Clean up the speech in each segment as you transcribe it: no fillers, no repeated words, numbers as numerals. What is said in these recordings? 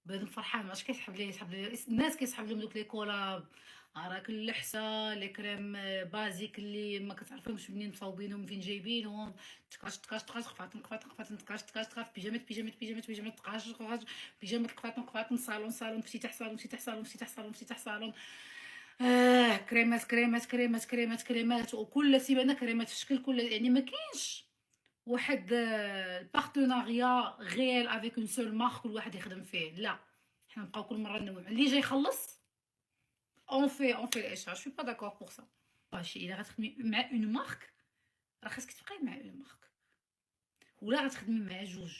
بنادم فرحان اش كيسحب ليه، يسحب ليه الناس كيسحب لهم دوك لي كولاب، راك اللحسة، لي كريم بازيك اللي ما كتعرفهمش منين مصاوبينهم فين جايبينهم، تقاش تقاش تقاش قفاطن قفاطن قفاطن تقاش تقاش تقاش بيجامات بيجامات بيجامات بيجامات تقاش تقاش بيجامات قفاطن قفاطن صالون صالون افتتاح صالون افتتاح صالون افتتاح صالون افتتاح صالون. كريمات كريمات كريمات كريمات كريمات وكل سيمانة كريمات في شكل كل يعني ما كاينش واحد partenariat réel avec une seule marque كل واحد يخدم فيه، لا، حنا نبقاو كل مرة ننوعو، اللي جا يخلّص on fait الإشهار، je suis pas d'accord pour ça. ماشي إلا غتخدمي مع une marque راه خاصك تبقاي مع une marque، ولا غتخدمي مع جوج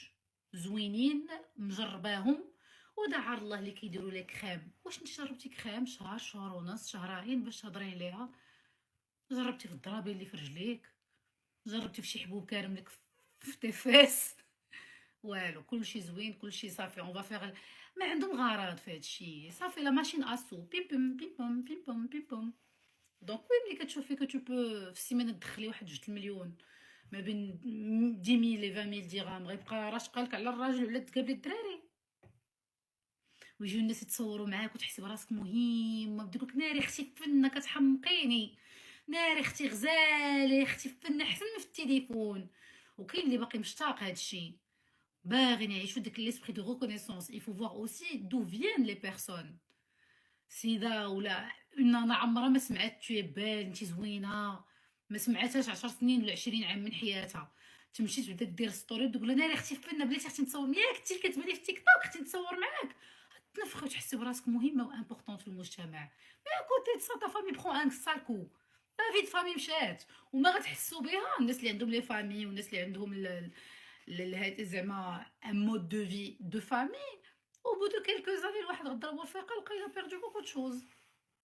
زوينين مجرباهم ودعا الله اللي كيديروا لك كريم. واش انت جربتي كريم شهر شهر ونص شهرين باش تهضري عليها؟ جربتي في الضرابي اللي في رجليك؟ جربتي في شي حبوب كارم لك في تيفاس؟ والو، كلشي زوين كلشي صافي اون فا فيغ. ما عندهم غرض في هادشي، صافي لا ماشين اسو بيم بيم بيم بوم بيم بوم بيم بوم. دونك وي ملي كتشوفي كو تو بو في السيمانه تدخلي واحد 2 المليون ما بين 10 000 و 20 000 درهم، غيبقى راشقالك على الراجل ولا تقابلي الدراري ويجيو الناس يتصوروا معاك وتحسي براسك مهمه بديك ناري اختي فنه كتحمقيني، ناري اختي غزاله اختي فنه احسن من في التليفون. وكاين اللي باقي مشتاق هادشي باغي يعيشوا داك l'esprit de reconnaissance. Il faut voir aussi d'où viennent les personnes. سيده ولا انا عمرها ما سمعت tu es belle انت زوينه، ما سمعتهاش 10 سنين ولا 20 عام من حياتها، تمشي تبدا دير ستوري تقول لها ناري اختي فنه بلاتي اختي نتصور ياك انت اللي كتباني في تيك توك اختي نتصور معاك، تنفخي وتحسي براسك مهمه وامبورطون في المجتمع. مي كوتي دو سا تا فامي بخون ان سالكو، لا في فامي مشات وما غتحسوا بها الناس اللي عندهم لي فامي والناس اللي عندهم زعما ان مود دو في دو فامي. او بو دو كيلكو زاني الواحد غضرب الفيقه لقى perdu beaucoup de choses.